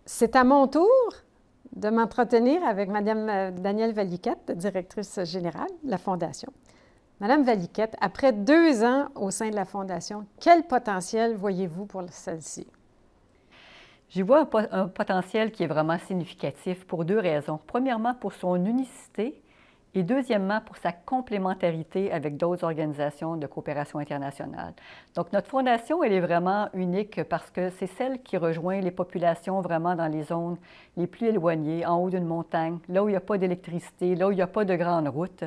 C'est à mon tour de m'entretenir avec Mme Danielle Valiquette, directrice générale de la Fondation. Madame Valiquette, après 2 ans au sein de la Fondation, quel potentiel voyez-vous pour celle-ci? J'y vois un potentiel qui est vraiment significatif pour 2 raisons. Premièrement, pour son unicité et deuxièmement, pour sa complémentarité avec d'autres organisations de coopération internationale. Donc, notre fondation, elle est vraiment unique parce que c'est celle qui rejoint les populations vraiment dans les zones les plus éloignées, en haut d'une montagne, là où il n'y a pas d'électricité, là où il n'y a pas de grandes routes,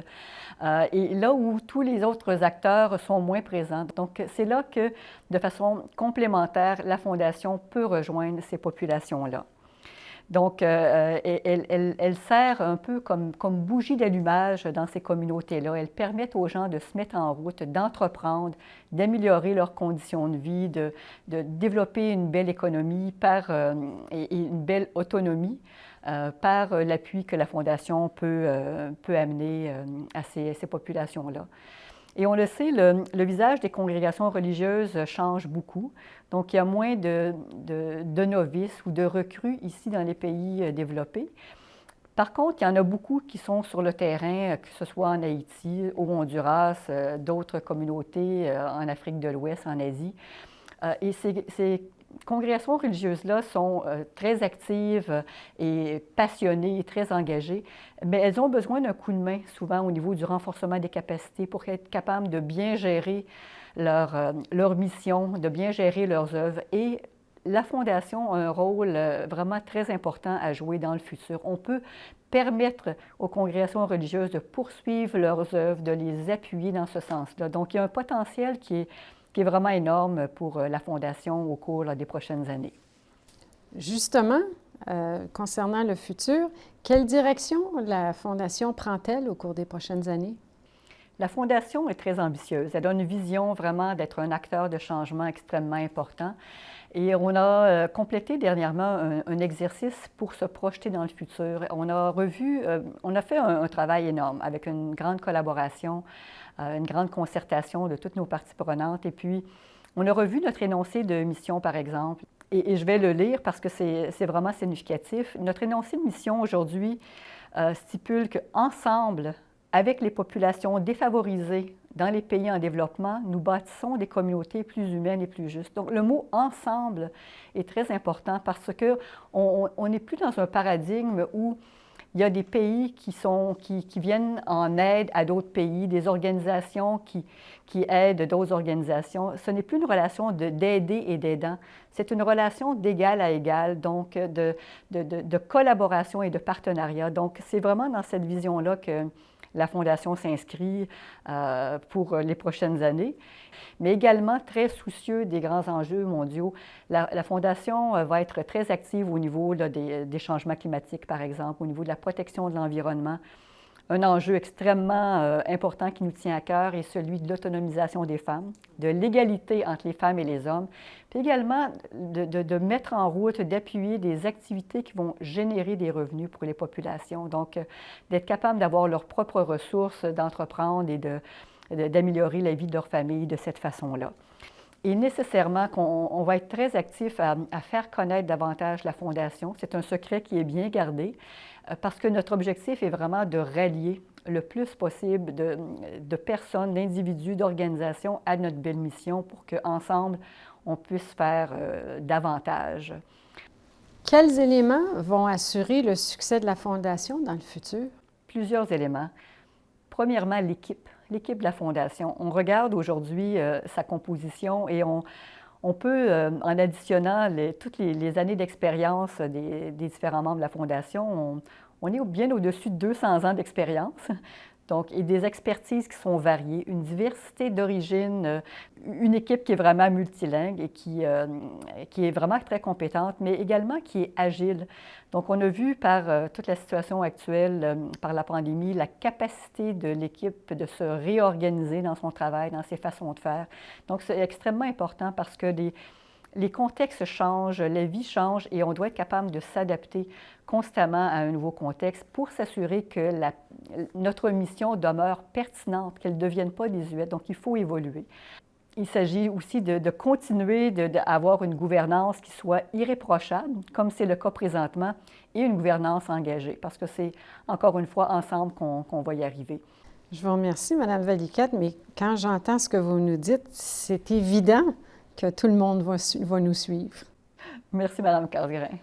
et là où tous les autres acteurs sont moins présents. Donc, c'est là que, de façon complémentaire, la Fondation peut rejoindre ces populations-là. Donc, elle sert un peu comme bougie d'allumage dans ces communautés-là. Elle permet aux gens de se mettre en route, d'entreprendre, d'améliorer leurs conditions de vie, de développer une belle économie et une belle autonomie par l'appui que la Fondation peut amener à ces populations-là. Et on le sait, le visage des congrégations religieuses change beaucoup. Donc, il y a moins de novices ou de recrues ici dans les pays développés. Par contre, il y en a beaucoup qui sont sur le terrain, que ce soit en Haïti, au Honduras, d'autres communautés en Afrique de l'Ouest, en Asie. Et ces congrégations religieuses-là sont très actives et passionnées et très engagées, mais elles ont besoin d'un coup de main, souvent au niveau du renforcement des capacités, pour être capables de bien gérer leur mission, de bien gérer leurs œuvres. Et la Fondation a un rôle vraiment très important à jouer dans le futur. On peut permettre aux congrégations religieuses de poursuivre leurs œuvres, de les appuyer dans ce sens-là. Donc, il y a un potentiel qui est vraiment énorme pour la Fondation au cours des prochaines années. Justement, concernant le futur, quelle direction la Fondation prend-elle au cours des prochaines années? La Fondation est très ambitieuse. Elle a une vision vraiment d'être un acteur de changement extrêmement important. Et on a complété dernièrement un exercice pour se projeter dans le futur. On a fait un travail énorme avec une grande collaboration, une grande concertation de toutes nos parties prenantes. Et puis, on a revu notre énoncé de mission, par exemple. Et je vais le lire parce que c'est vraiment significatif. Notre énoncé de mission aujourd'hui stipule qu'ensemble, avec les populations défavorisées dans les pays en développement, nous bâtissons des communautés plus humaines et plus justes. Donc, le mot « ensemble » est très important parce qu'on n'est plus dans un paradigme où il y a des pays qui viennent en aide à d'autres pays, des organisations qui aident d'autres organisations. Ce n'est plus une relation d'aider et d'aidant. C'est une relation d'égal à égal, donc de collaboration et de partenariat. Donc, c'est vraiment dans cette vision-là que la Fondation s'inscrit pour les prochaines années, mais également très soucieux des grands enjeux mondiaux. La Fondation va être très active au niveau des changements climatiques, par exemple, au niveau de la protection de l'environnement. Un enjeu extrêmement important qui nous tient à cœur est celui de l'autonomisation des femmes, de l'égalité entre les femmes et les hommes, puis également de mettre en route, d'appuyer des activités qui vont générer des revenus pour les populations. Donc, d'être capable d'avoir leurs propres ressources, d'entreprendre et d'améliorer la vie de leur famille de cette façon-là. Et nécessairement qu'on va être très actif à faire connaître davantage la Fondation. C'est un secret qui est bien gardé parce que notre objectif est vraiment de rallier le plus possible de personnes, d'individus, d'organisations à notre belle mission pour qu'ensemble, on puisse faire davantage. Quels éléments vont assurer le succès de la Fondation dans le futur? Plusieurs éléments. Premièrement, l'équipe de la Fondation. On regarde aujourd'hui sa composition et on peut, en additionnant toutes les années d'expérience des différents membres de la Fondation, on est bien au-dessus de 200 ans d'expérience. Donc, et des expertises qui sont variées, une diversité d'origine, une équipe qui est vraiment multilingue et qui est vraiment très compétente, mais également qui est agile. Donc, on a vu par toute la situation actuelle, par la pandémie, la capacité de l'équipe de se réorganiser dans son travail, dans ses façons de faire. Donc, c'est extrêmement important parce que Les contextes changent, la vie change et on doit être capable de s'adapter constamment à un nouveau contexte pour s'assurer que notre mission demeure pertinente, qu'elle ne devienne pas désuète. Donc, il faut évoluer. Il s'agit aussi de continuer d'avoir une gouvernance qui soit irréprochable, comme c'est le cas présentement, et une gouvernance engagée, parce que c'est, encore une fois, ensemble qu'on va y arriver. Je vous remercie, Mme Valliquette, mais quand j'entends ce que vous nous dites, c'est évident que tout le monde va nous suivre. Merci, Mme Casgrain.